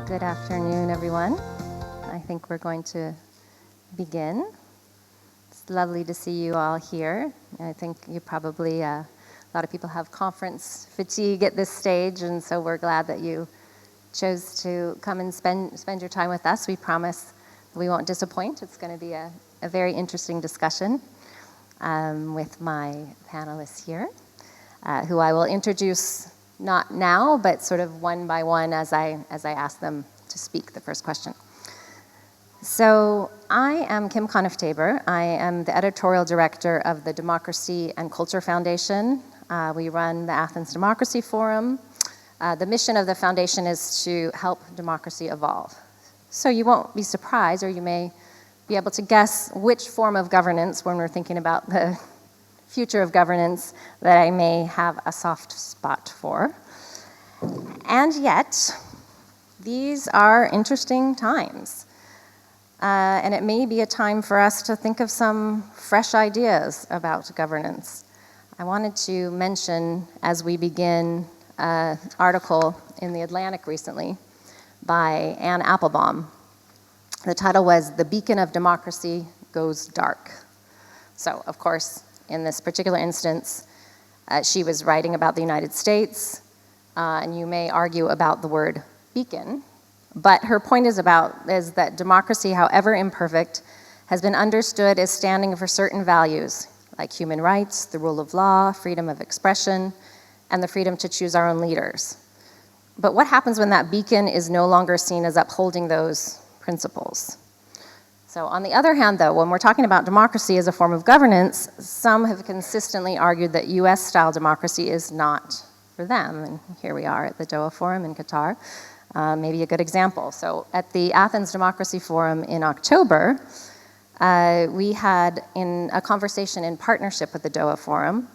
Good afternoon, everyone. I think we're going to begin. It's lovely to see you all here. I think you probably, a lot of people have conference fatigue at this stage, and so we're glad that you chose to come and spend your time with us. We promise we won't disappoint. It's going to be a very interesting discussion with my panelists here, who I will introduce not now, but sort of one by one as I ask them to speak the first question. So I am Kim Conniff-Tabor. I am the editorial director of the Democracy and Culture Foundation. We run the Athens Democracy Forum. The mission of the foundation is to help democracy evolve. So you won't be surprised, or you may be able to guess which form of governance, when we're thinking about the future of governance, that I may have a soft spot for. And yet, these are interesting times. And it may be a time for us to think of some fresh ideas about governance. I wanted to mention, as we begin, an article in The Atlantic recently by Anne Applebaum. The title was "The Beacon of Democracy Goes Dark." So, of course, in this particular instance, she was writing about the United States, and you may argue about the word beacon, but her point is that democracy, however imperfect, has been understood as standing for certain values, like human rights, the rule of law, freedom of expression, and the freedom to choose our own leaders. But what happens when that beacon is no longer seen as upholding those principles? So on the other hand, though, when we're talking about democracy as a form of governance, some have consistently argued that US-style democracy is not for them. And here we are at the Doha Forum in Qatar, maybe a good example. So at the Athens Democracy Forum in October, we had a conversation in partnership with the Doha Forum,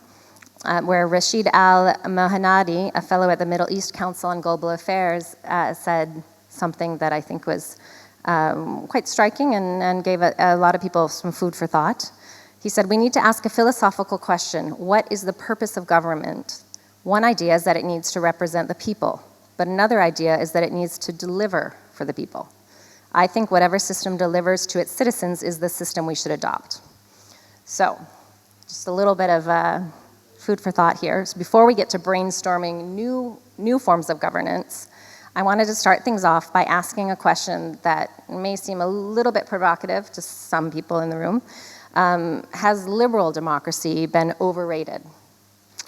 where Rashid Al-Mohanadi, a fellow at the Middle East Council on Global Affairs, said something that I think was quite striking and gave a lot of people some food for thought. He said, "We need to ask a philosophical question. What is the purpose of government? One idea is that it needs to represent the people, but another idea is that it needs to deliver for the people. I think whatever system delivers to its citizens is the system we should adopt." So, just a little bit of food for thought here. So before we get to brainstorming new forms of governance, I wanted to start things off by asking a question that may seem a little bit provocative to some people in the room. Has liberal democracy been overrated?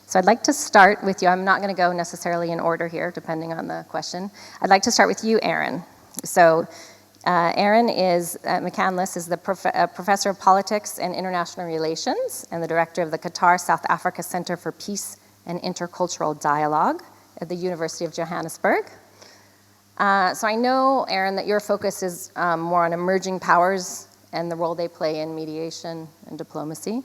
So I'd like to start with you. I'm not going to go necessarily in order here, depending on the question. I'd like to start with you, Erin. So Erin is, McCandless is the professor of politics and international relations and the director of the Qatar-South Africa Center for Peace and Intercultural Dialogue at the University of Johannesburg. So I know, Erin, that your focus is more on emerging powers and the role they play in mediation and diplomacy.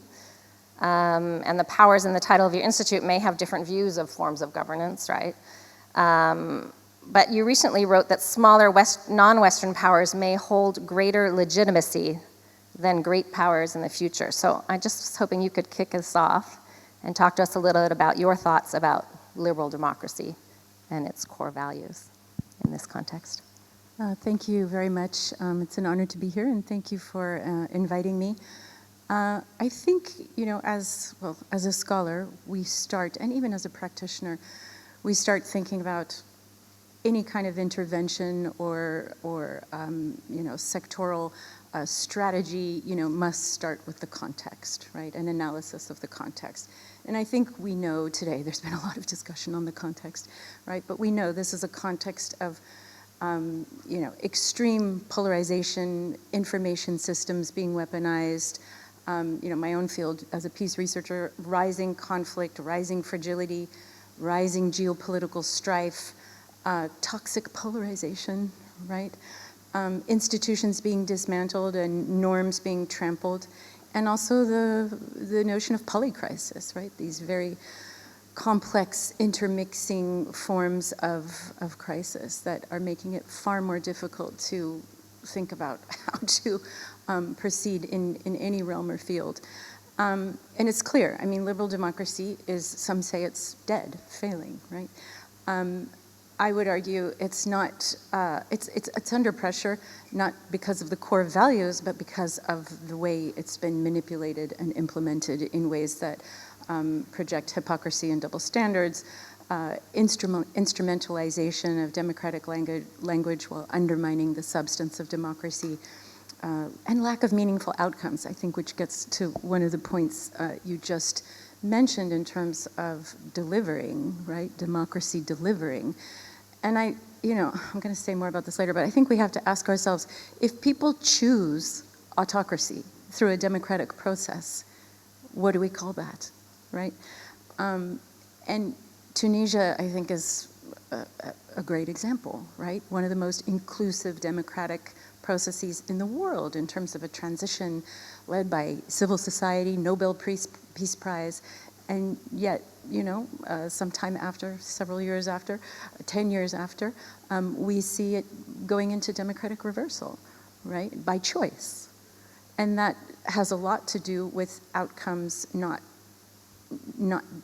And the powers in the title of your institute may have different views of forms of governance, right? But you recently wrote that smaller non-Western powers may hold greater legitimacy than great powers in the future. So I just was hoping you could kick us off and talk to us a little bit about your thoughts about liberal democracy and its core values in this context. Thank you very much. It's an honor to be here, and thank you for inviting me. I think, as a scholar, we start, and even as a practitioner, we start thinking about any kind of intervention or sectoral strategy, must start with the context, right? An analysis of the context. And I think we know today, there's been a lot of discussion on the context, right? But we know this is a context of, extreme polarization, information systems being weaponized, my own field as a peace researcher, rising conflict, rising fragility, rising geopolitical strife, toxic polarization, right? Institutions being dismantled and norms being trampled, and also the notion of polycrisis, right? These very complex intermixing forms of crisis that are making it far more difficult to think about how to proceed in any realm or field. And it's clear, liberal democracy is, some say it's dead, failing, right? I would argue it's not, it's under pressure, not because of the core values, but because of the way it's been manipulated and implemented in ways that project hypocrisy and double standards, instrumentalization of democratic language while undermining the substance of democracy, and lack of meaningful outcomes, I think, which gets to one of the points you just mentioned in terms of delivering, right? Democracy delivering. And I'm going to say more about this later, but I think we have to ask ourselves, if people choose autocracy through a democratic process, what do we call that, right? And Tunisia, I think, is a great example, right? One of the most inclusive democratic processes in the world in terms of a transition led by civil society, Nobel Peace Prize, and yet, sometime after, several years after, 10 years after, we see it going into democratic reversal, right, by choice. And that has a lot to do with outcomes not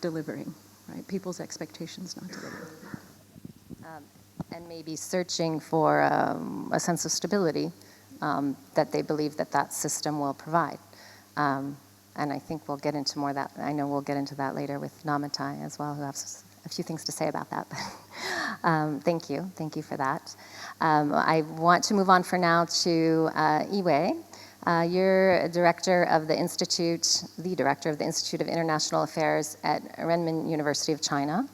delivering, right, people's expectations not delivering. And maybe searching for a sense of stability that they believe that system will provide. And I think we'll get into more of that. I know we'll get into that later with Namatai as well, who has a few things to say about that. Thank you for that. I want to move on for now to Yiwei. You're director of the Institute of International Affairs at Renmin University of China.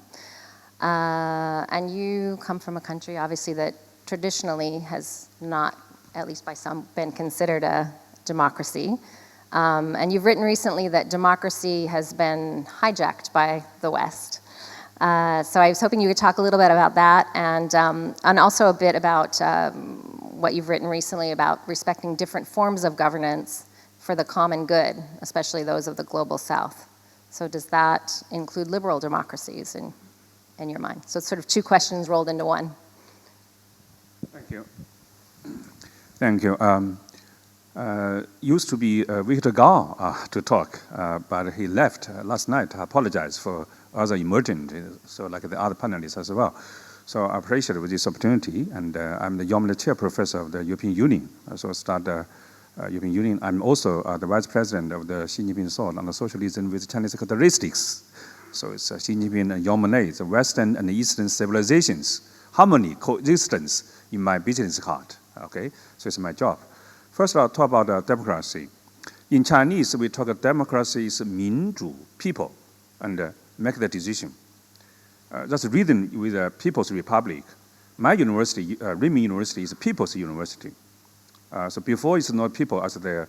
And you come from a country, obviously, that traditionally has not, at least by some, been considered a democracy. And you've written recently that democracy has been hijacked by the West. So I was hoping you could talk a little bit about that, and also a bit about what you've written recently about respecting different forms of governance for the common good, especially those of the global South. So does that include liberal democracies in your mind? So it's sort of two questions rolled into one. Thank you. Thank you. Used to be Victor Gao to talk, but he left last night. I apologize for other emergent, so like the other panelists as well. So I appreciate this opportunity, and I'm the Yeoman Chair Professor of the European Union. So I start the European Union. I'm also the Vice President of the Xi Jinping Thought on the Socialism with Chinese Characteristics. So it's Xi Jinping and Yeoman, the Western and Eastern civilizations, harmony, coexistence in my business card. Okay, so it's my job. First, I'll talk about democracy. In Chinese, we talk about democracy is 民主 people, and make the decision. That's written with the People's Republic. My university, Renmin University, is a people's university. So before it's not people as the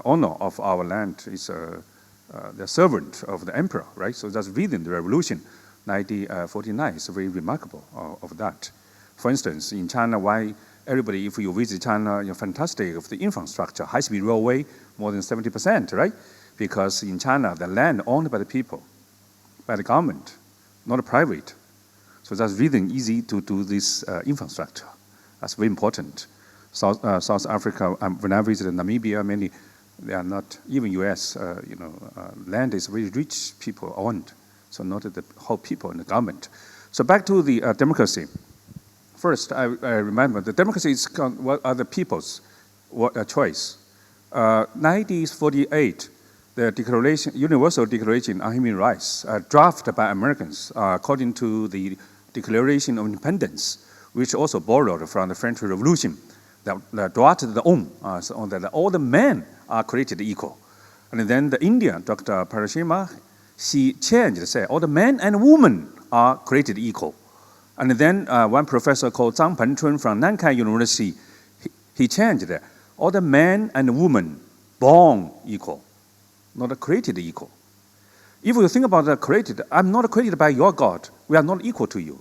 owner of our land, it's the servant of the emperor, right? So that's within the revolution, 1949. It's very remarkable of that. For instance, in China, why everybody, if you visit China, you're fantastic of the infrastructure, high-speed railway, more than 70%, right? Because in China, the land owned by the people, by the government, not private. So that's really easy to do this infrastructure. That's very important. South Africa, when I visited Namibia, many, they are not, even US, land is very rich, people owned. So not the whole people and the government. So back to the democracy. First, I remember the democracy is what are the people's choice. 1948, the Declaration, Universal Declaration on Human Rights, drafted by Americans according to the Declaration of Independence, which also borrowed from the French Revolution, that droit de l'homme, so that all the men are created equal. And then the Indian, Dr. Parashima, she changed, said all the men and women are created equal. And then one professor called Zhang Penchun from Nankai University, he changed it. All the men and women born equal, not created equal. If you think about the created, I'm not created by your God. We are not equal to you.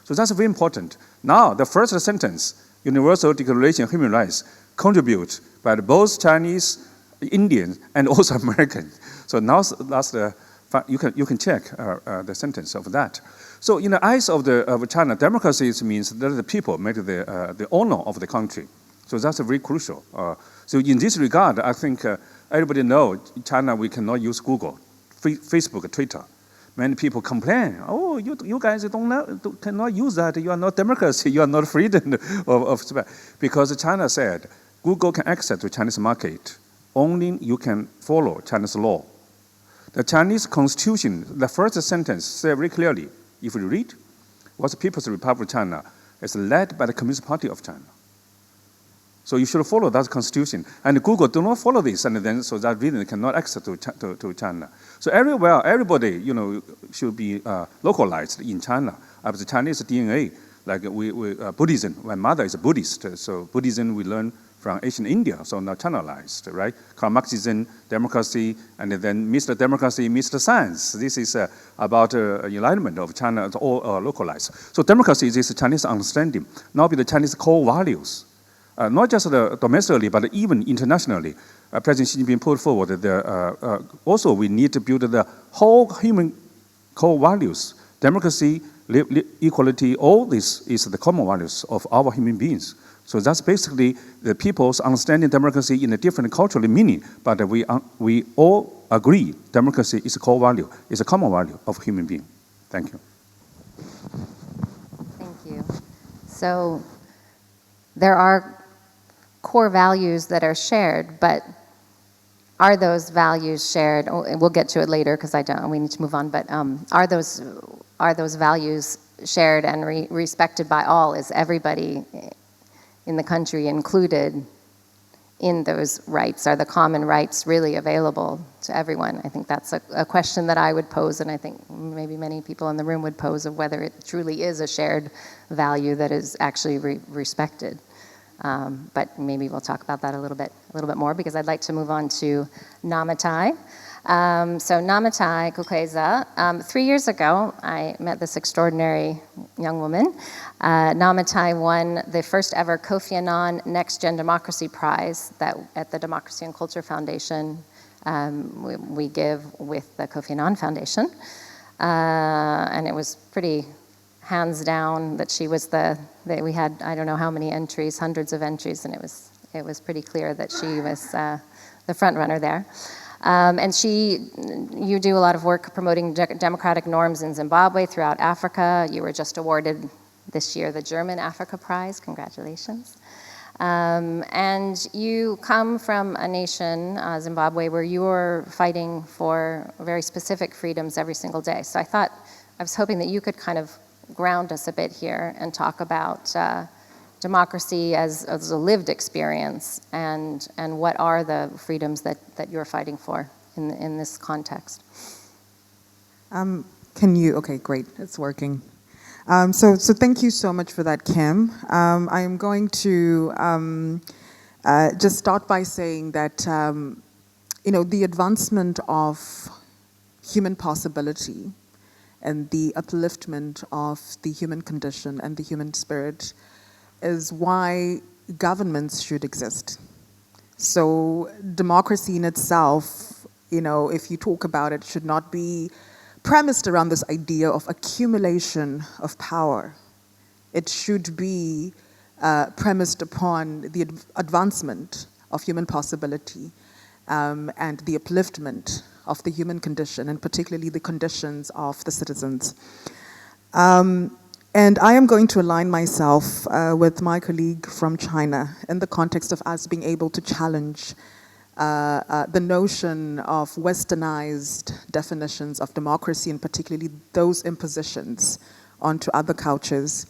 So that's very important. Now, the first sentence, Universal Declaration of Human Rights, contribute by both Chinese, Indians, and also Americans. So now that's the, you can check the sentence of that. So in the eyes of China, democracy means that the people make the owner of the country. So that's very crucial. So in this regard, I think everybody knows China, we cannot use Google, Facebook, Twitter, Many people complain, oh, you guys cannot use that. You are not democracy. You are not freedom of speech. Because China said, Google can access to Chinese market. Only you can follow Chinese law. The Chinese Constitution, the first sentence says very clearly, if you read, what's the People's Republic of China is led by the Communist Party of China. So you should follow that constitution. And Google do not follow this, and then so that reason cannot access to China. So everywhere, everybody, should be localized in China. As the Chinese DNA, like Buddhism, my mother is a Buddhist, so Buddhism we learn from ancient India, so now Chinaized, right? Marxism, democracy, and then Mr. Democracy, Mr. Science. This is about enlightenment of China, all localized. So democracy is this Chinese understanding, now be the Chinese core values. Not just domestically, but even internationally. President Xi Jinping put forward also we need to build the whole human core values. Democracy, equality, all this is the common values of our human beings. So that's basically the people's understanding democracy in a different cultural meaning, but we all agree democracy is a core value, is a common value of human being. Thank you. Thank you. So there are core values that are shared, but are those values shared? And we'll get to it later because we need to move on. But are those values shared and respected by all? Is everybody in the country included in those rights? Are the common rights really available to everyone? I think that's a question that I would pose, and I think maybe many people in the room would pose, of whether it truly is a shared value that is actually respected. But maybe we'll talk about that a little bit more, because I'd like to move on to Namatai. So Namatai, Kwekweza, 3 years ago, I met this extraordinary young woman. Namatai won the first ever Kofi Annan Next Gen Democracy Prize that at the Democracy and Culture Foundation we give with the Kofi Annan Foundation. And it was pretty hands down that she was that we had, I don't know how many entries, hundreds of entries, and it was pretty clear that she was the front runner there. And you do a lot of work promoting democratic norms in Zimbabwe, throughout Africa. You were just awarded this year the German Africa Prize. Congratulations. And you come from a nation, Zimbabwe, where you were fighting for very specific freedoms every single day. So I was hoping that you could kind of ground us a bit here and talk about democracy as a lived experience, and what are the freedoms that you're fighting for in this context. Okay, great, it's working. So thank you so much for that, Kim. I am going to just start by saying that the advancement of human possibility and the upliftment of the human condition and the human spirit is why governments should exist. So democracy in itself, if you talk about it, should not be premised around this idea of accumulation of power. It should be premised upon the advancement of human possibility and the upliftment of the human condition, and particularly the conditions of the citizens. And I am going to align myself with my colleague from China in the context of us being able to challenge the notion of westernized definitions of democracy, and particularly those impositions onto other cultures.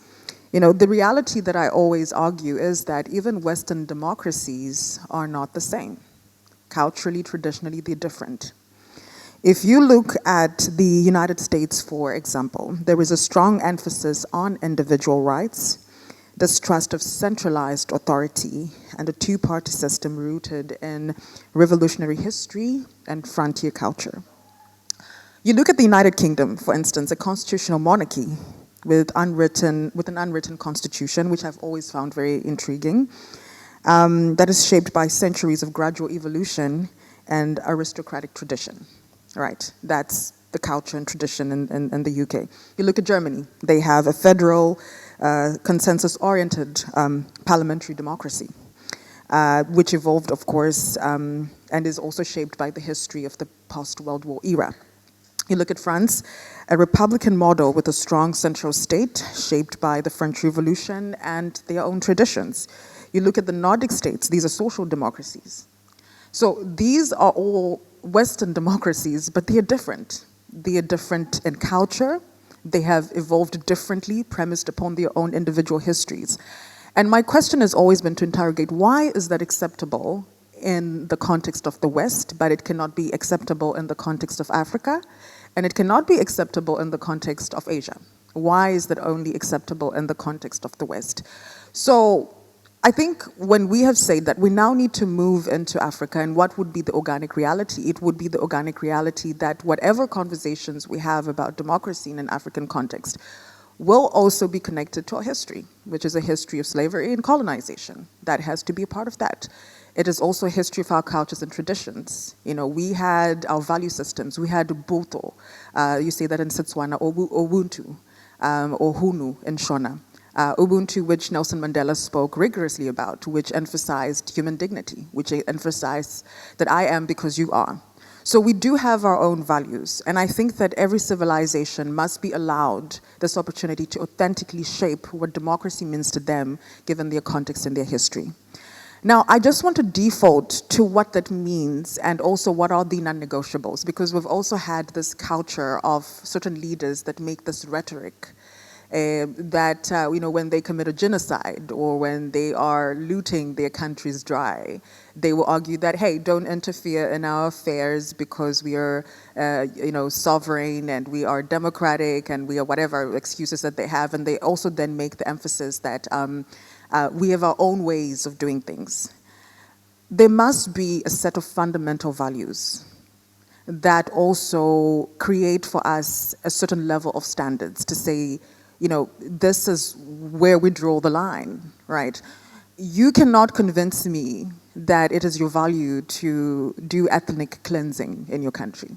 The reality that I always argue is that even Western democracies are not the same. Culturally, traditionally, they're different. If you look at the United States, for example, there is a strong emphasis on individual rights, distrust of centralized authority, and a two-party system rooted in revolutionary history and frontier culture. You look at the United Kingdom, for instance, a constitutional monarchy with an unwritten constitution, which I've always found very intriguing, that is shaped by centuries of gradual evolution and aristocratic tradition. Right, that's the culture and tradition in the UK. You look at Germany, they have a federal, consensus-oriented parliamentary democracy, which evolved, of course, and is also shaped by the history of the post-World War era. You look at France, a republican model with a strong central state shaped by the French Revolution and their own traditions. You look at the Nordic states, these are social democracies. So these are all Western democracies, but they are different. They are different in culture. They have evolved differently, premised upon their own individual histories. And my question has always been to interrogate, why is that acceptable in the context of the West, but it cannot be acceptable in the context of Africa, and it cannot be acceptable in the context of Asia? Why is that only acceptable in the context of the West? So I think when we have said that we now need to move into Africa, and what would be the organic reality? It would be the organic reality that whatever conversations we have about democracy in an African context will also be connected to our history, which is a history of slavery and colonization. That has to be a part of that. It is also a history of our cultures and traditions. You know, we had our value systems. We had Ubuntu. You say that in Setswana, Ubuntu, or Hunu in Shona. Ubuntu, which Nelson Mandela spoke rigorously about, which emphasized human dignity, which emphasized that I am because you are. So we do have our own values, and I think that every civilization must be allowed this opportunity to authentically shape what democracy means to them, given their context and their history. Now, I just want to default to what that means and also what are the non-negotiables, because we've also had this culture of certain leaders that make this rhetoric that, when they commit a genocide or when they are looting their countries dry, they will argue that, hey, don't interfere in our affairs because we are, sovereign and we are democratic and we are whatever excuses that they have. And they also then make the emphasis that we have our own ways of doing things. There must be a set of fundamental values that also create for us a certain level of standards to say, this is where we draw the line, right? You cannot convince me that it is your value to do ethnic cleansing in your country.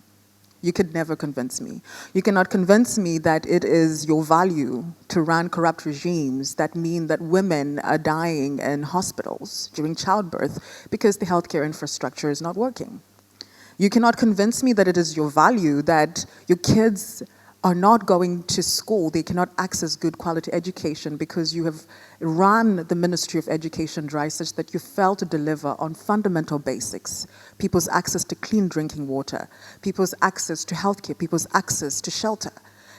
You could never convince me. You cannot convince me that it is your value to run corrupt regimes that mean that women are dying in hospitals during childbirth because the healthcare infrastructure is not working. You cannot convince me that it is your value that your kids are not going to school, they cannot access good quality education because you have run the Ministry of Education dry such that you fail to deliver on fundamental basics, people's access to clean drinking water, people's access to healthcare, people's access to shelter.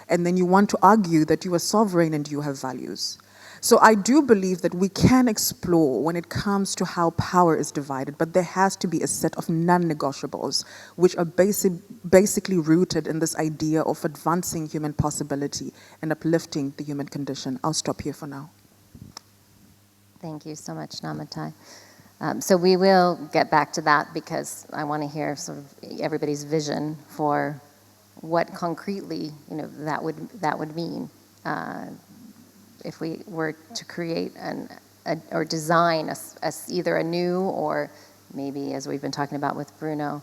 And then you want to argue that you are sovereign and you have values. So I do believe that we can explore when it comes to how power is divided, but there has to be a set of non-negotiables, which are basically rooted in this idea of advancing human possibility and uplifting the human condition. I'll stop here for now. Thank you so much, Namatai. So we will get back to that because I want to hear sort of everybody's vision for what concretely, that would mean. If we were to create or design either a new or maybe, as we've been talking about with Bruno,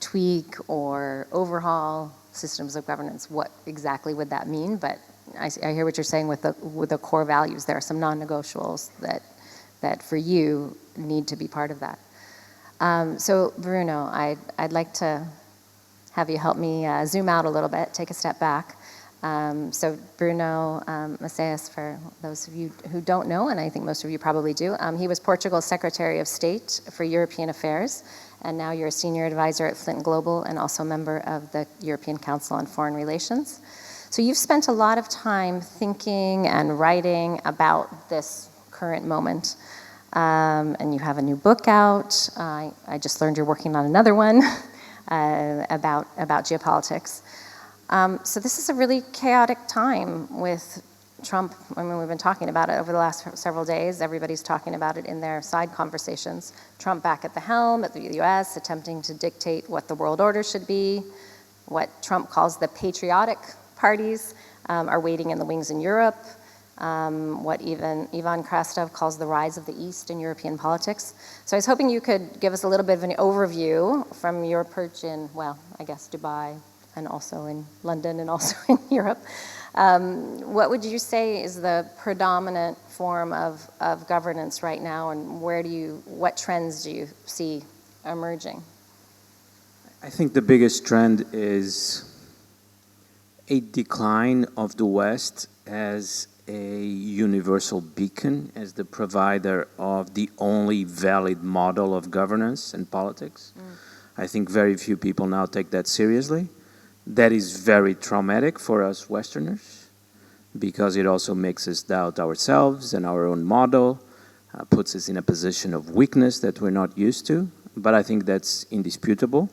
tweak or overhaul systems of governance, what exactly would that mean? But I hear what you're saying with the core values. There are some non-negotiables that for you need to be part of that. So Bruno, I'd like to have you help me zoom out a little bit, take a step back. So Bruno Maçães, for those of you who don't know, and I think most of you probably do, he was Portugal's Secretary of State for European Affairs, and now you're a senior advisor at Flint Global and also a member of the European Council on Foreign Relations. So you've spent a lot of time thinking and writing about this current moment, and you have a new book out. I just learned you're working on another one about geopolitics. So this is a really chaotic time with Trump. I mean, we've been talking about it over the last several days. Everybody's talking about it in their side conversations. Trump back at the helm at the US, attempting to dictate what the world order should be. What Trump calls the patriotic parties are waiting in the wings in Europe. What even Ivan Krastev calls the rise of the East in European politics. So I was hoping you could give us a little bit of an overview from your perch in, well, I guess Dubai, and also in London and also in Europe. What would you say is the predominant form of governance right now, and what trends do you see emerging? I think the biggest trend is a decline of the West as a universal beacon, as the provider of the only valid model of governance and politics. I think very few people now take that seriously. That is very traumatic for us Westerners, because it also makes us doubt ourselves and our own model, puts us in a position of weakness that we're not used to. But I think that's indisputable.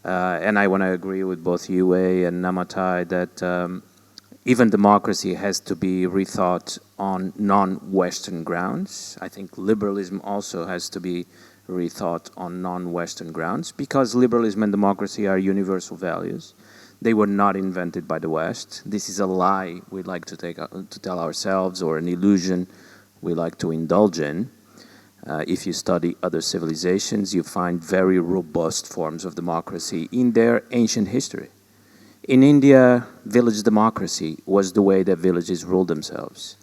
And I want to agree with both Yiwei and Namatai that even democracy has to be rethought on non-Western grounds. I think liberalism also has to be rethought on non-Western grounds, because liberalism and democracy are universal values. They were not invented by the West. This is a lie we like to tell ourselves, or an illusion we like to indulge in. If you study other civilizations, you find very robust forms of democracy in their ancient history. In India, village democracy was the way that villages ruled themselves.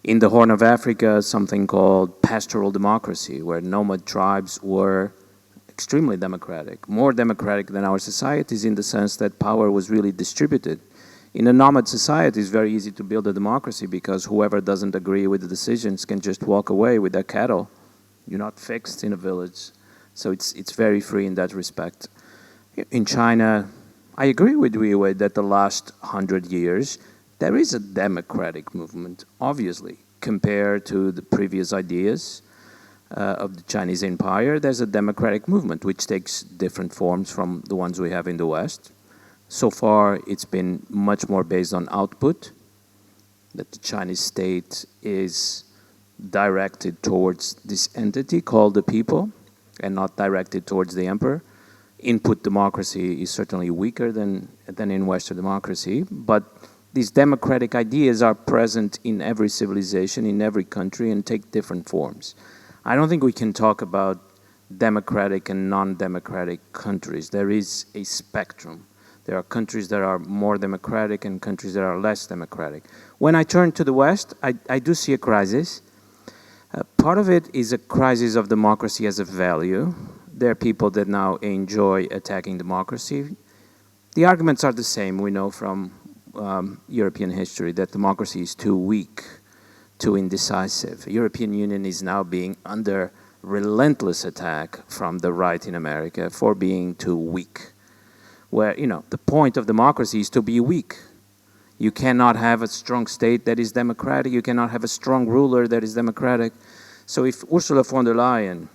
In the Horn of Africa, something called pastoral democracy, where nomad tribes were extremely democratic, more democratic than our societies, in the sense that power was really distributed. In a nomad society, it's very easy to build a democracy, because whoever doesn't agree with the decisions can just walk away with their cattle. You're not fixed in a village. So it's very free in that respect. In China, I agree with Yiwei that the last 100 years, there is a democratic movement, obviously, compared to the previous ideas of the Chinese Empire. There's a democratic movement, which takes different forms from the ones we have in the West. So far, it's been much more based on output, that the Chinese state is directed towards this entity called the people, and not directed towards the emperor. Input democracy is certainly weaker than in Western democracy, but these democratic ideas are present in every civilization, in every country, and take different forms. I don't think we can talk about democratic and non-democratic countries. There is a spectrum. There are countries that are more democratic and countries that are less democratic. When I turn to the West, I do see a crisis. Part of it is a crisis of democracy as a value. There are people that now enjoy attacking democracy. The arguments are the same. We know from European history that democracy is too weak, too indecisive. The European Union is now being under relentless attack from the right in America for being too weak. Where, the point of democracy is to be weak. You cannot have a strong state that is democratic. You cannot have a strong ruler that is democratic. So if Ursula von der Leyen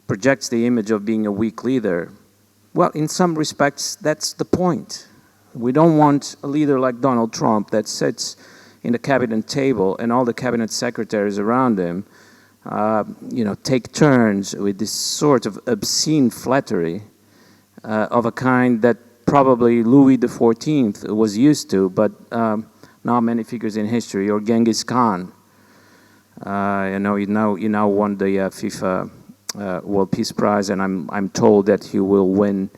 projects the image of being a weak leader, well, in some respects, that's the point. We don't want a leader like Donald Trump that sits in the cabinet table and all the cabinet secretaries around him, take turns with this sort of obscene flattery of a kind that probably Louis XIV was used to, but now many figures in history, or Genghis Khan. He now won the FIFA World Peace Prize, and I'm told that he will win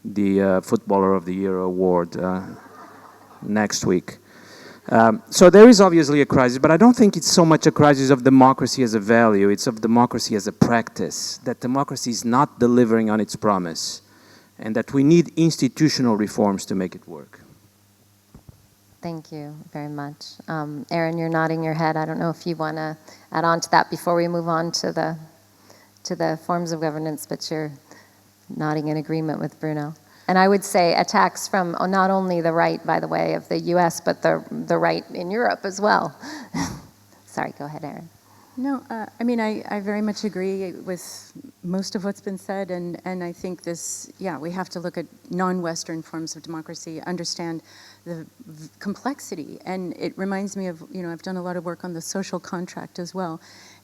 the Footballer of the Year award next week. So there is obviously a crisis, but I don't think it's so much a crisis of democracy as a value, it's of democracy as a practice, that democracy is not delivering on its promise, and that we need institutional reforms to make it work. Thank you very much. Erin, you're nodding your head. I don't know if you want to add on to that before we move on to the forms of governance, but you're nodding in agreement with Bruno. And I would say attacks from not only the right, by the way, of the US, but the right in Europe as well. Sorry, go ahead, Erin. No, I very much agree with most of what's been said, and I think we have to look at non-Western forms of democracy, understand the complexity, and it reminds me of, I've done a lot of work on the social contract as well.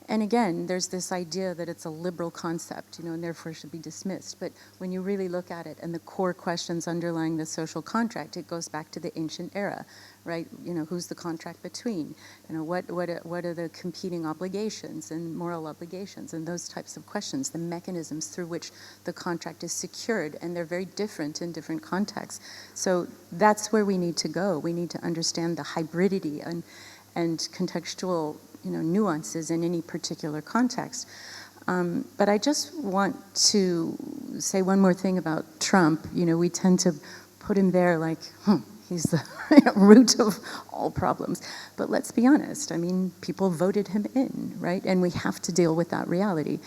And again, there's this idea that it's a liberal concept, and therefore should be dismissed. But when you really look at it and the core questions underlying the social contract, it goes back to the ancient era, right? Who's the contract between? What are the competing obligations and moral obligations and those types of questions, the mechanisms through which the contract is secured, and they're very different in different contexts. So that's where we need to go. We need to understand the hybridity and contextual nuances in any particular context. But I just want to say one more thing about Trump. We tend to put him there like, He's the root of all problems. But let's be honest. I mean, people voted him in, right? And we have to deal with that reality,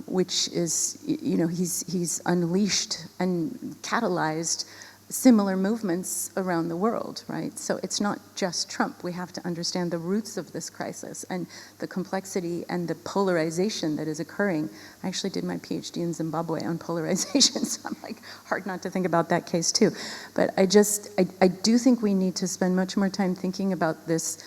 which is, he's unleashed and catalyzed similar movements around the world, right? So it's not just Trump. We have to understand the roots of this crisis and the complexity and the polarization that is occurring. I actually did my PhD in Zimbabwe on polarization, so I'm like, hard not to think about that case too. But I do think we need to spend much more time thinking about this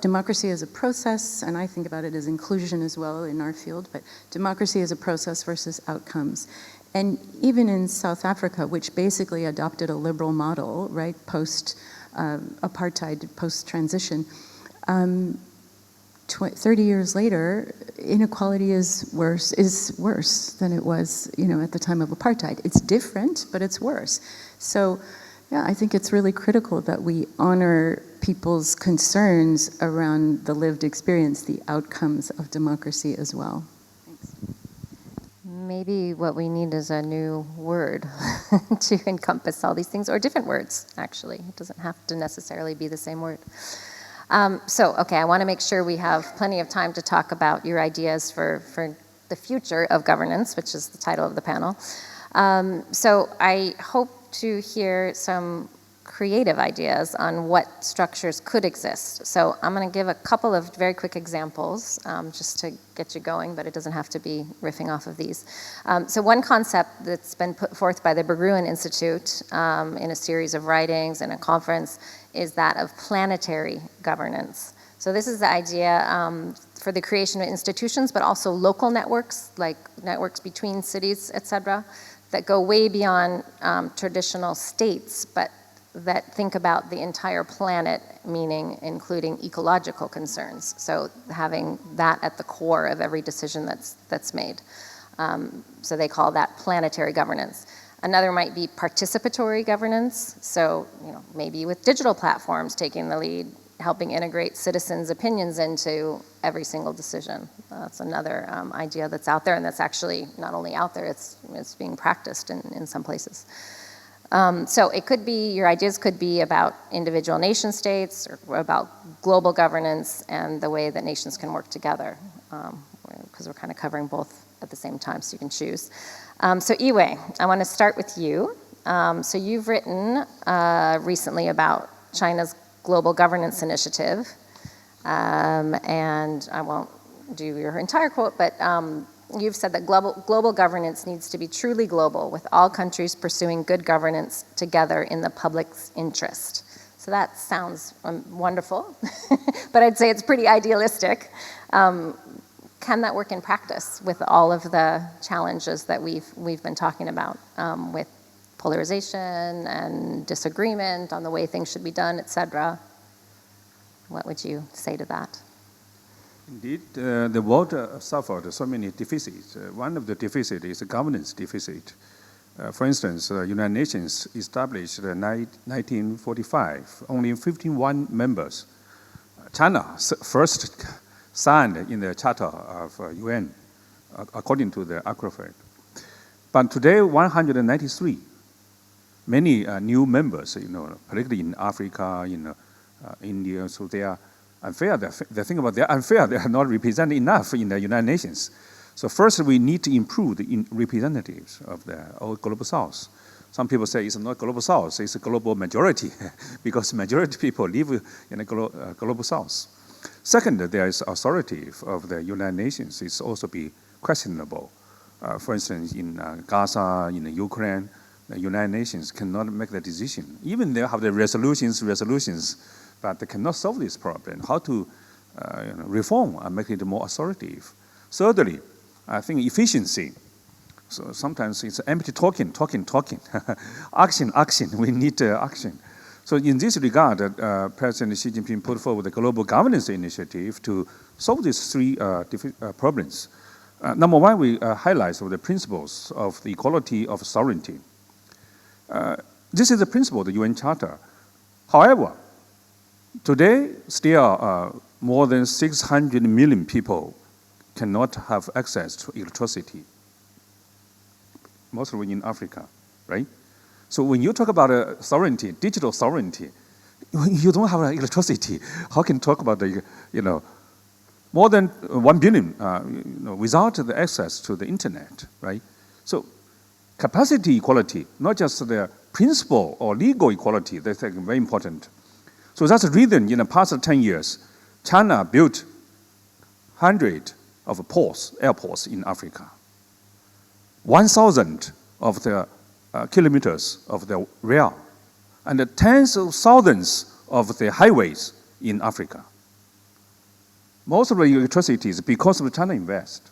democracy as a process, and I think about it as inclusion as well in our field, but democracy as a process versus outcomes. And even in South Africa, which basically adopted a liberal model, right, post-apartheid, post-transition, 30 years later, inequality is worse than it was, at the time of apartheid. It's different, but it's worse. So, yeah, I think it's really critical that we honor people's concerns around the lived experience, the outcomes of democracy as well. Thanks. Maybe what we need is a new word to encompass all these things, or different words, actually. It doesn't have to necessarily be the same word. Okay, I want to make sure we have plenty of time to talk about your ideas for the future of governance, which is the title of the panel. So I hope to hear some creative ideas on what structures could exist. So I'm going to give a couple of very quick examples just to get you going, but it doesn't have to be riffing off of these. So one concept that's been put forth by the Bruno Institute in a series of writings and a conference is that of planetary governance. So this is the idea for the creation of institutions, but also local networks, like networks between cities, et cetera, that go way beyond traditional states, but that think about the entire planet, meaning including ecological concerns. So having that at the core of every decision that's made. So they call that planetary governance. Another might be participatory governance. So maybe with digital platforms taking the lead, helping integrate citizens' opinions into every single decision. That's another idea that's out there, and that's actually not only out there, it's being practiced in some places. So it could be, your ideas could be about individual nation states or about global governance and the way that nations can work together, because we're kind of covering both at the same time, so you can choose. So Yiwei, I want to start with you. So you've written recently about China's Global Governance Initiative, and I won't do your entire quote, but you've said that global governance needs to be truly global, with all countries pursuing good governance together in the public's interest. So that sounds wonderful, but I'd say it's pretty idealistic. Can that work in practice with all of the challenges that we've been talking about with polarization and disagreement on the way things should be done, et cetera? What would you say to that? Indeed, the world suffered so many deficits. One of the deficits is a governance deficit. For instance, the United Nations established in 1945, only 51 members. China first signed in the Charter of UN, according to the Acrophate. But today, 193. Many new members, particularly in Africa, in India, so they are unfair. The thing about they're unfair, they are not represented enough in the United Nations. So first, we need to improve the representatives of the global South. Some people say it's not global South, it's a global majority, because majority people live in a global South. Second, there is authority of the United Nations. It's also be questionable. For instance, in Gaza, in Ukraine, the United Nations cannot make the decision. Even they have the resolutions, but they cannot solve this problem. How to reform and make it more authoritative. Thirdly, I think efficiency. So sometimes it's empty talking. Action. We need action. So in this regard, President Xi Jinping put forward the Global Governance Initiative to solve these three problems. Number one, we highlight the principles of the equality of sovereignty. This is the principle of the UN Charter. However, today, still more than 600 million people cannot have access to electricity, mostly in Africa, right? So when you talk about sovereignty, digital sovereignty, you don't have electricity. How can you talk about the, more than 1 billion without the access to the internet, right? So capacity equality, not just the principle or legal equality, that's very important. So that's the reason in the past 10 years, China built 100 of airports in Africa. 1,000 of the kilometers of the rail, and tens of thousands of the highways in Africa. Most of the electricity is because of China invest.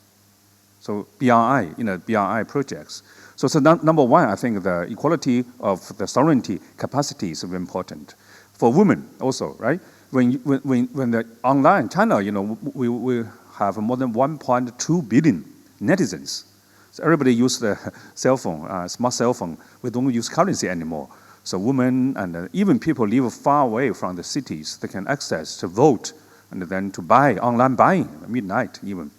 So BRI, BRI projects. So number one, I think the equality of the sovereignty capacity is very important. For women also, right? When the online China, we have more than 1.2 billion netizens. So everybody use the cell phone, smart cell phone. We don't use currency anymore. So women and even people live far away from the cities, they can access to vote and then to buy, online buying, midnight even.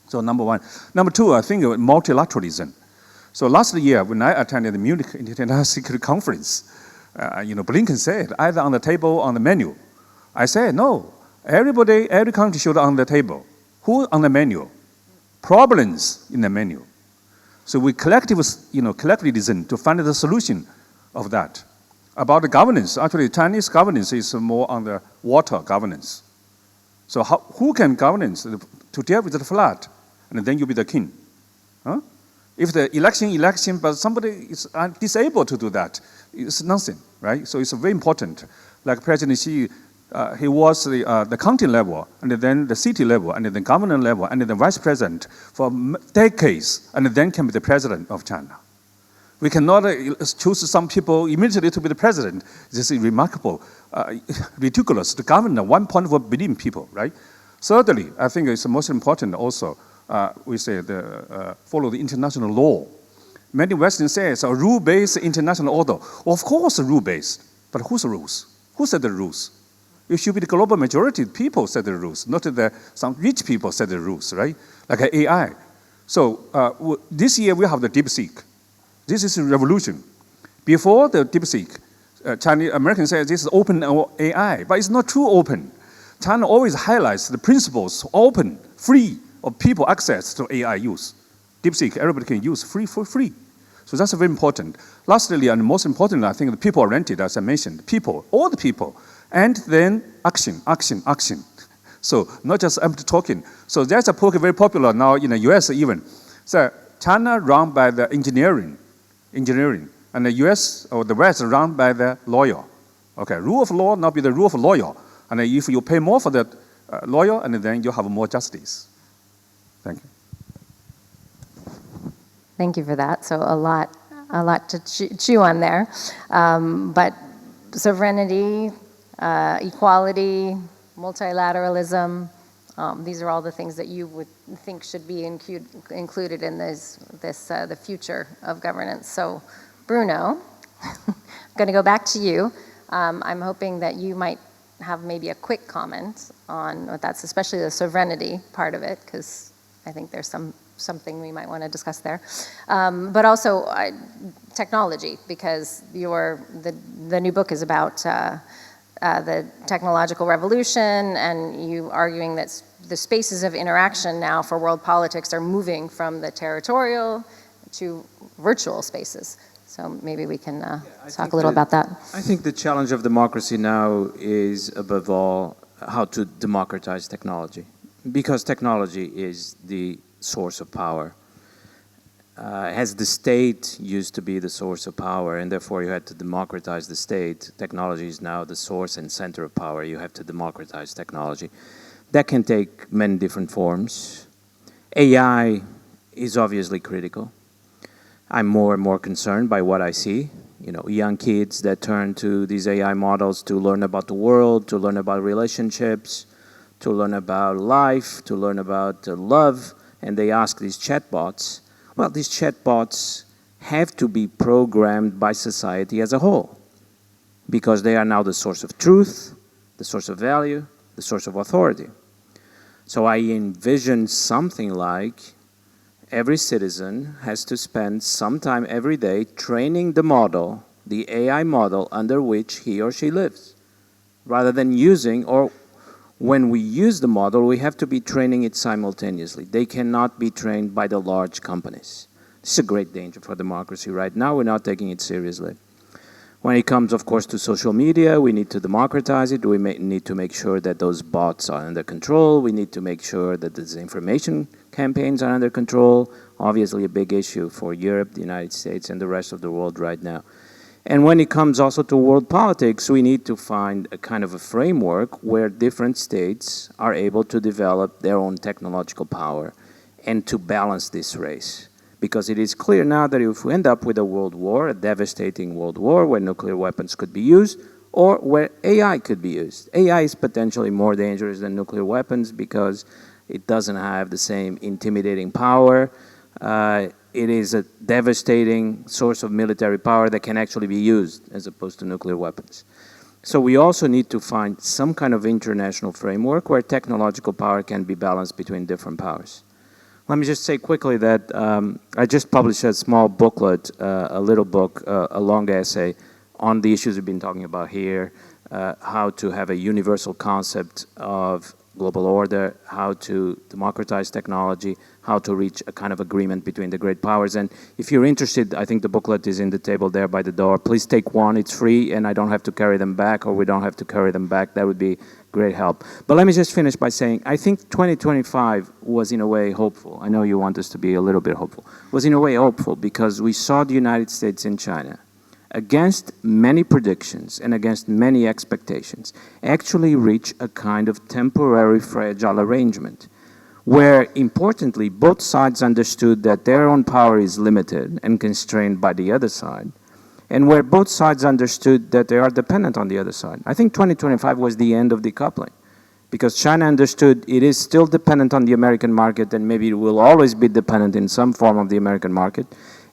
So number one. Number two, I think multilateralism. So last year when I attended the Munich International Security Conference, Blinken said, either on the table or on the menu. I said, no, every country should on the table. Who on the menu? Problems in the menu. So we collectively listen to find the solution of that. About the governance, actually Chinese governance is more on the water governance. So who can governance to deal with the flood? And then you be the king. Huh? If the election, but somebody is disabled to do that, it's nothing, right? So it's very important. Like President Xi, he was the county level, and then the city level, and then the governor level, and then the vice president for decades, and then can be the president of China. We cannot choose some people immediately to be the president. This is remarkable, ridiculous. The governor, 1.4 billion people, right? Thirdly, I think it's most important also, we say follow the international law. Many Westerners say it's a rule-based international order. Well, of course, rule-based, but whose rules? Who set the rules? It should be the global majority of people set the rules, not some rich people set the rules, right? Like AI. So this year we have the DeepSeek. This is a revolution. Before the DeepSeek, Americans say this is open AI, but it's not true open. China always highlights the principles, open, free, of people access to AI use. DeepSeek, everybody can use free for free. So that's very important. Lastly, and most importantly, I think the people-oriented, as I mentioned, people, all the people, and then action. So not just empty talking. So that's a book very popular now in the US even. So China run by the engineering, and the US or the West run by the lawyer. Okay, rule of law now be the rule of lawyer. And if you pay more for that lawyer, and then you have more justice. Thank you. Thank you for that. So a lot to chew on there. But sovereignty, equality, multilateralism, these are all the things that you would think should be included in the future of governance. So Bruno, I'm going to go back to you. I'm hoping that you might have maybe a quick comment on what that's, especially the sovereignty part of it, because I think there's something we might want to discuss there. But also technology, because the new book is about the technological revolution, and you arguing that the spaces of interaction now for world politics are moving from the territorial to virtual spaces. So maybe we can talk a little about that. I think the challenge of democracy now is, above all, how to democratize technology. Because technology is the source of power. As the state used to be the source of power, and therefore you had to democratize the state, technology is now the source and center of power. You have to democratize technology. That can take many different forms. AI is obviously critical. I'm more and more concerned by what I see. Young kids that turn to these AI models to learn about the world, to learn about relationships, to learn about life, to learn about love, and they ask these chatbots. Well, these chatbots have to be programmed by society as a whole, because they are now the source of truth, the source of value, the source of authority. So I envision something like every citizen has to spend some time every day training the model the AI model under which he or she lives, rather than using, or when we use the model, we have to be training it simultaneously. They cannot be trained by the large companies. This is a great danger for democracy right now. We're not taking it seriously. When it comes, of course, to social media, we need to democratize it. We need to make sure that those bots are under control. We need to make sure that the disinformation campaigns are under control. Obviously a big issue for Europe, the United States, and the rest of the world right now. And when it comes also to world politics, we need to find a kind of a framework where different states are able to develop their own technological power and to balance this race. Because it is clear now that if we end up with a world war, a devastating world war where nuclear weapons could be used, or where AI could be used. AI is potentially more dangerous than nuclear weapons because it doesn't have the same intimidating power. It is a devastating source of military power that can actually be used as opposed to nuclear weapons. So we also need to find some kind of international framework where technological power can be balanced between different powers. Let me just say quickly that I just published a small booklet, a little book, a long essay on the issues we've been talking about here, how to have a universal concept of global order, how to democratize technology, how to reach a kind of agreement between the great powers. And if you're interested, I think the booklet is in the table there by the door. Please take one, it's free, and I don't have to carry them back, or we don't have to carry them back. That would be great help. But let me just finish by saying, I think 2025 was in a way hopeful. I know you want us to be a little bit hopeful. Was in a way hopeful because we saw the United States and China, against many predictions and against many expectations, actually reach a kind of temporary fragile arrangement where, importantly, both sides understood that their own power is limited and constrained by the other side, and where both sides understood that they are dependent on the other side. I think 2025 was the end of decoupling, because China understood it is still dependent on the American market, and maybe it will always be dependent in some form of the American market.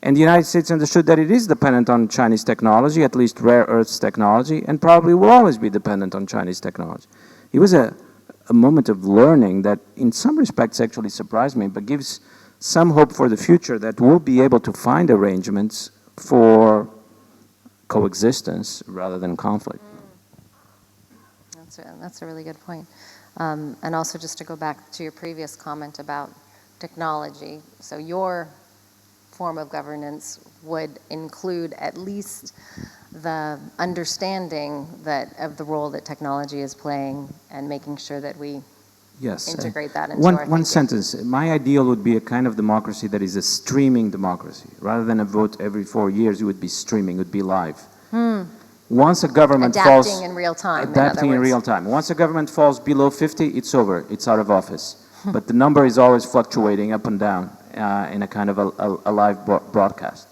And the United States understood that it is dependent on Chinese technology, at least rare earths technology, and probably will always be dependent on Chinese technology. It was a moment of learning that in some respects actually surprised me, but gives some hope for the future that we'll be able to find arrangements for coexistence rather than conflict. That's a really good point. And also just to go back to your previous comment about technology, so your form of governance would include at least the understanding of the role that technology is playing and making sure that we integrate that into our thinking. One sentence. My ideal would be a kind of democracy that is a streaming democracy. Rather than a vote every 4 years, it would be streaming, it would be live. Once a government falls... Adapting in real time, Adapting in real time. Once a government falls below 50, it's over. It's out of office. But the number is always fluctuating up and down in a kind of a live broadcast.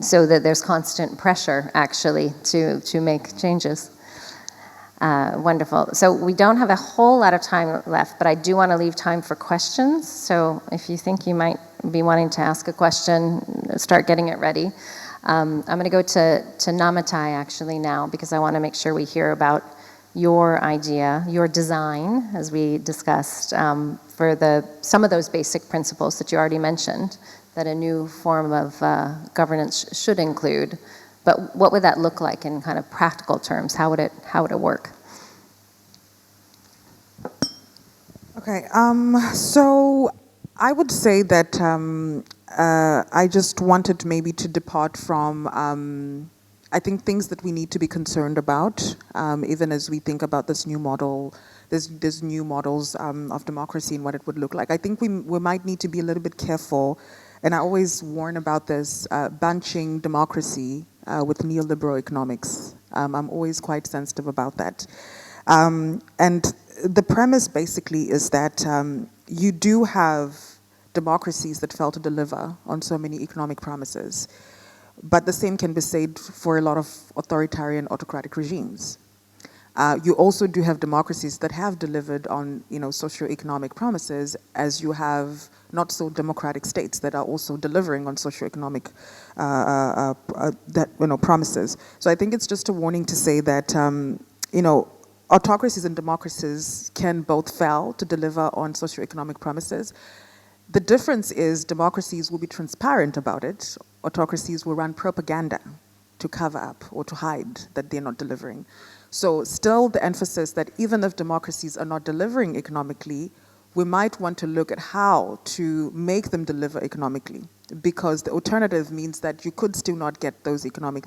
So that there's constant pressure, actually, to make changes. Wonderful. So we don't have a whole lot of time left, but I do want to leave time for questions. So if you think you might be wanting to ask a question, start getting it ready. I'm going to go to Namatai, actually, now, because I want to make sure we hear about your idea, your design, as we discussed, for some of those basic principles that you already mentioned, that a new form of governance should include. But what would that look like in kind of practical terms? How would it work? Okay, so I would say that I just wanted maybe to depart from I think things that we need to be concerned about, even as we think about this new model, there's new models of democracy and what it would look like. I think we might need to be a little bit careful, and I always warn about this, bunching democracy with neoliberal economics. I'm always quite sensitive about that. And the premise basically is that you do have democracies that fail to deliver on so many economic promises. But the same can be said for a lot of authoritarian, autocratic regimes. You also do have democracies that have delivered on, socioeconomic promises, as you have not so democratic states that are also delivering on socioeconomic promises. So I think it's just a warning to say that, autocracies and democracies can both fail to deliver on socioeconomic promises. The difference is democracies will be transparent about it. Autocracies will run propaganda to cover up or to hide that they're not delivering. So still the emphasis that even if democracies are not delivering economically, we might want to look at how to make them deliver economically, because the alternative means that you could still not get those economic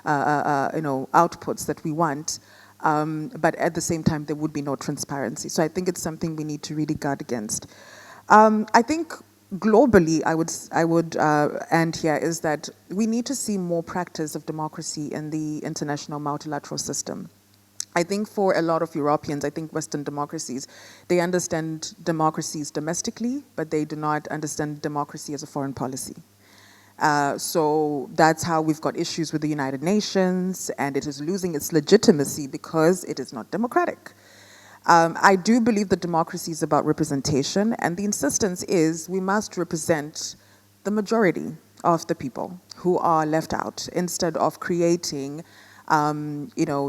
outputs that we want, but at the same time there would be no transparency. So I think it's something we need to really guard against. I think globally, I would end here, is that we need to see more practice of democracy in the international multilateral system. I think for a lot of Europeans, I think Western democracies, they understand democracies domestically, but they do not understand democracy as a foreign policy. So that's how we've got issues with the United Nations, and it is losing its legitimacy because it is not democratic. I do believe that democracy is about representation, and the insistence is we must represent the majority of the people who are left out, instead of creating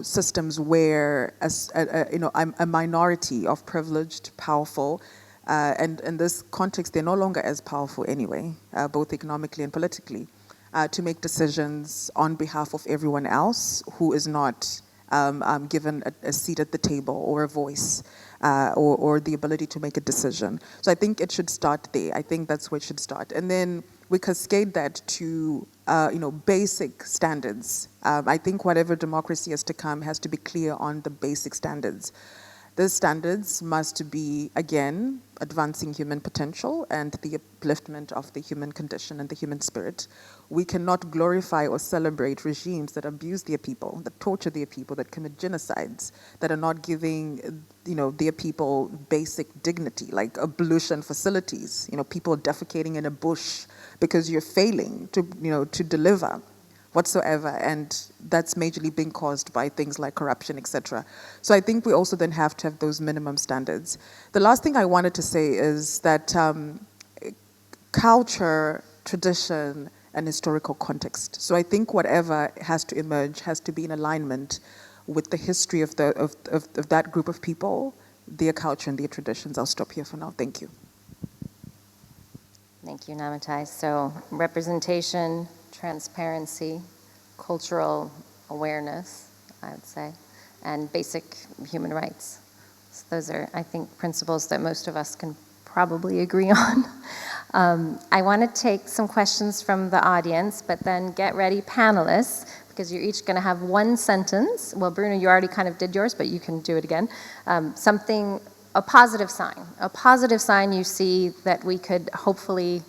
systems where a minority of privileged, powerful, and in this context, they're no longer as powerful anyway, both economically and politically, to make decisions on behalf of everyone else who is not given a seat at the table or a voice or the ability to make a decision. So I think it should start there. I think that's where it should start. And then we cascade that to basic standards. I think whatever democracy has to come has to be clear on the basic standards. Those standards must be, again, advancing human potential and the upliftment of the human condition and the human spirit. We cannot glorify or celebrate regimes that abuse their people, that torture their people, that commit genocides, that are not giving their people basic dignity, like ablution facilities, people defecating in a bush because you're failing to deliver whatsoever, and that's majorly being caused by things like corruption, etc. So I think we also then have to have those minimum standards. The last thing I wanted to say is that culture, tradition, and historical context. So I think whatever has to emerge has to be in alignment with the history of that group of people, their culture and their traditions. I'll stop here for now. Thank you. Thank you, Namatai. So representation, transparency, cultural awareness, I would say, and basic human rights. So those are, I think, principles that most of us can probably agree on. I want to take some questions from the audience, but then get ready, panelists, because you're each going to have one sentence. Well, Bruno, you already kind of did yours, but you can do it again. A positive sign you see that we could hopefully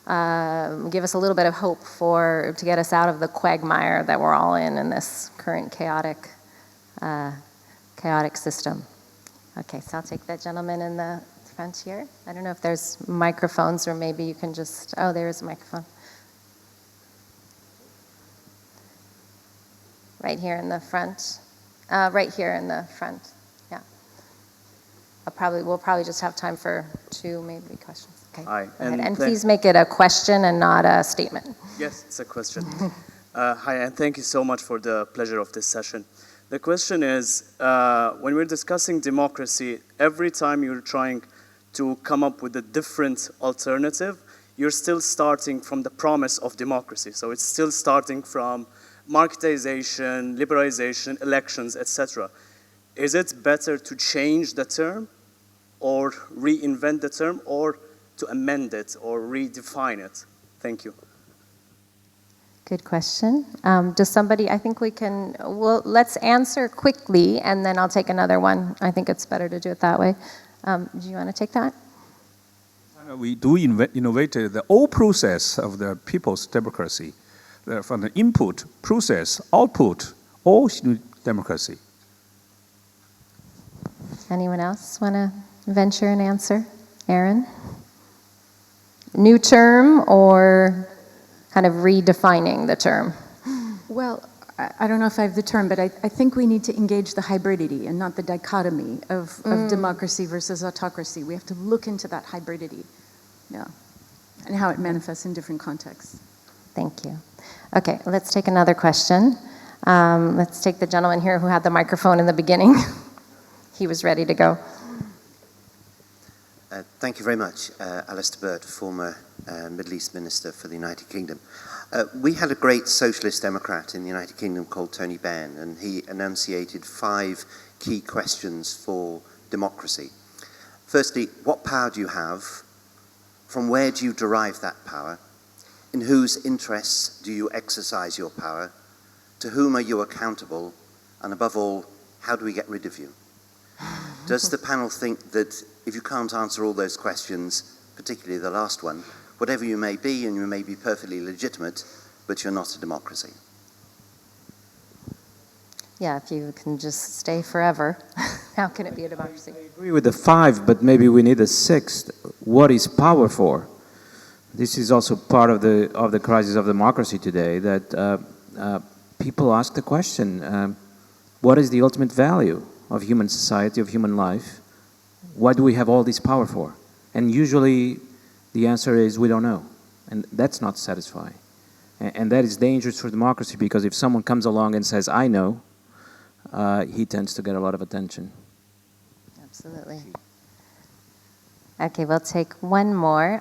give us a little bit of hope to get us out of the quagmire that we're all in this current chaotic system. Okay, so I'll take that gentleman in the front here. I don't know if there's microphones, or maybe you can just, there is a microphone. Right here in the front. Right here in the front, yeah. We'll probably just have time for 2, maybe questions. Okay. Hi. And please make it a question and not a statement. Yes, it's a question. Hi, and thank you so much for the pleasure of this session. The question is, when we're discussing democracy, every time you're trying to come up with a different alternative, you're still starting from the promise of democracy. So it's still starting from marketization, liberalization, elections, etc. Is it better to change the term or reinvent the term, or to amend it or redefine it? Thank you. Good question. Does somebody, I think we can, let's answer quickly and then I'll take another one. I think it's better to do it that way. Do you want to take that? We do innovate the whole process of the people's democracy, from the input, process, output, all democracy. Anyone else want to venture an answer? Erin? New term or kind of redefining the term? Well, I don't know if I have the term, but I think we need to engage the hybridity and not the dichotomy of democracy versus autocracy. We have to look into that hybridity, and how it manifests in different contexts. Thank you. Okay, let's take another question. Let's take the gentleman here who had the microphone in the beginning. He was ready to go. Thank you very much. Alistair Burt, former Middle East Minister for the United Kingdom. We had a great socialist democrat in the United Kingdom called Tony Benn, and he enunciated 5 key questions for democracy. Firstly, what power do you have? From where do you derive that power? In whose interests do you exercise your power? To whom are you accountable? And above all, how do we get rid of you? Does the panel think that if you can't answer all those questions, particularly the last one, whatever you may be, and you may be perfectly legitimate, but you're not a democracy? Yeah, if you can just stay forever, how can it be a democracy? I agree with the 5, but maybe we need a 6th. What is power for? This is also part of the crisis of democracy today, that people ask the question, what is the ultimate value of human society, of human life? What do we have all this power for? And usually the answer is we don't know, and that's not satisfying. And that is dangerous for democracy, because if someone comes along and says, I know, he tends to get a lot of attention. Absolutely. Okay, we'll take one more.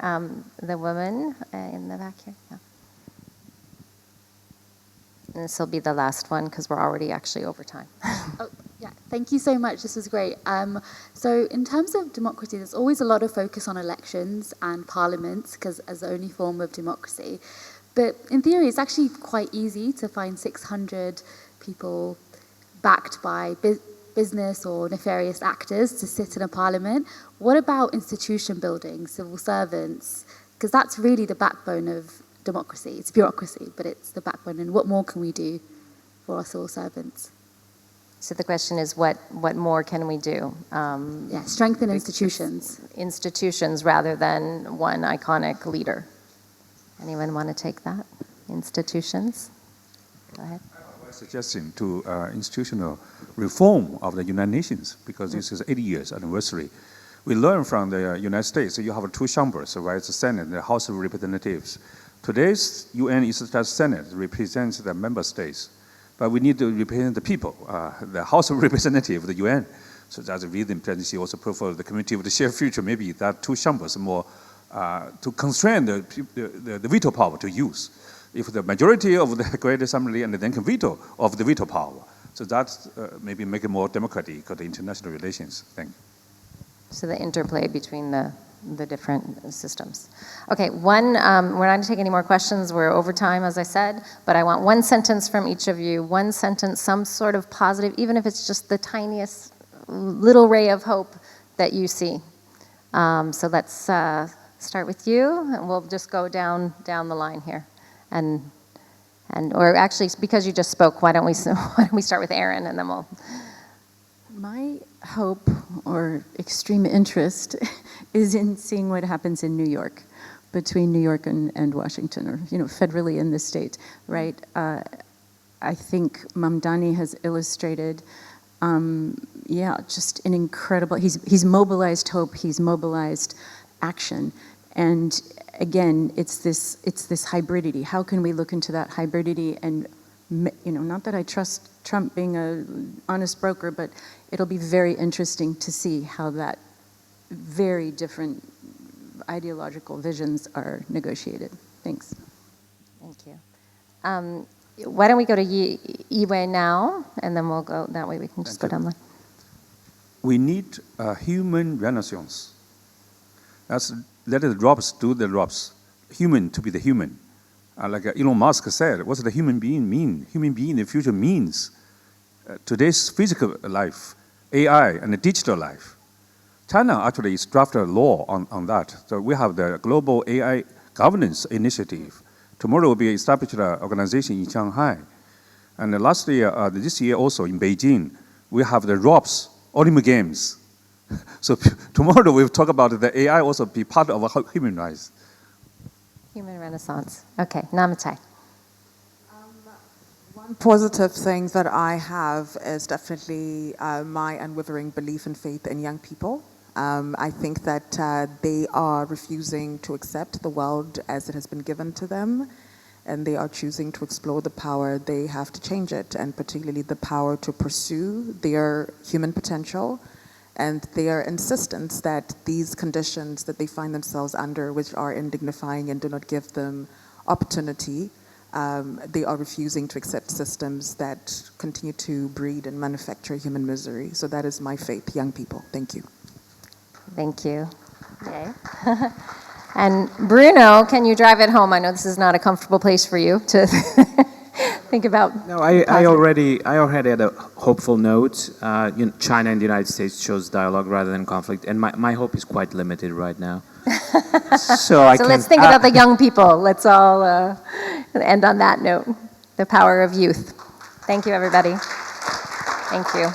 The woman in the back here. Yeah. And this will be the last one, because we're already actually over time. Oh, yeah, thank you so much. This was great. So in terms of democracy, there's always a lot of focus on elections and parliaments, because as the only form of democracy. But in theory, it's actually quite easy to find 600 people backed by business or nefarious actors to sit in a parliament. What about institution building, civil servants? Because that's really the backbone of democracy. It's bureaucracy, but it's the backbone. And what more can we do for our civil servants? So the question is, what more can we do? Yeah, strengthen institutions. Institutions rather than one iconic leader. Anyone want to take that? Institutions? Go ahead. Suggesting to institutional reform of the United Nations, because this is 80 years anniversary. We learn from the United States, so you have 2 chambers, right? The Senate and the House of Representatives. Today's UN is just Senate, represents the member states. But we need to represent the people, the House of Representatives of the UN. So that's the reason presidency also preferred the Committee of the Shared Future, maybe that 2 chambers more to constrain the veto power to use. If the majority of the Great Assembly and then can veto of the veto power. So that's maybe make it more democratic for the international relations. Thank you. So the interplay between the different systems. Okay, we're not going to take any more questions. We're over time, as I said, but I want one sentence from each of you, one sentence, some sort of positive, even if it's just the tiniest little ray of hope that you see. So let's start with you, and we'll just go down the line here. Or actually, because you just spoke, why don't we start with Erin, and then we'll... My hope or extreme interest is in seeing what happens in New York, between New York and Washington, or federally in the state, right? I think Mamdani has illustrated, just an incredible. He's mobilized hope. He's mobilized action, and again, it's this hybridity. How can we look into that hybridity? And not that I trust Trump being an honest broker, but it'll be very interesting to see how that very different ideological visions are negotiated. Thanks. Thank you. Why don't we go to Yiwei now, and then we'll go, that way we can just go down the line. We need a human renaissance. Let the drops do the drops. Human to be the human. Like Elon Musk said, what does the human being mean? Human being in the future means today's physical life, AI, and the digital life. China actually has drafted a law on that. So we have the Global AI Governance Initiative. Tomorrow will be established an organization in Shanghai. And last year, this year also in Beijing, we have the ROPS, Olympic Games. So tomorrow we'll talk about the AI also be part of our human rights. Human renaissance. Okay, Namatai. One positive thing that I have is definitely my unwavering belief and faith in young people. I think that they are refusing to accept the world as it has been given to them, and they are choosing to explore the power they have to change it, and particularly the power to pursue their human potential and their insistence that these conditions that they find themselves under, which are indignifying and do not give them opportunity, they are refusing to accept systems that continue to breed and manufacture human misery. So that is my faith, young people. Thank you. Thank you. Okay. And Bruno, can you drive it home? I know this is not a comfortable place for you to think about. No, I already had a hopeful note. China and the United States chose dialogue rather than conflict, and my hope is quite limited right now. So let's think about the young people. Let's all end on that note. The power of youth. Thank you, everybody. Thank you.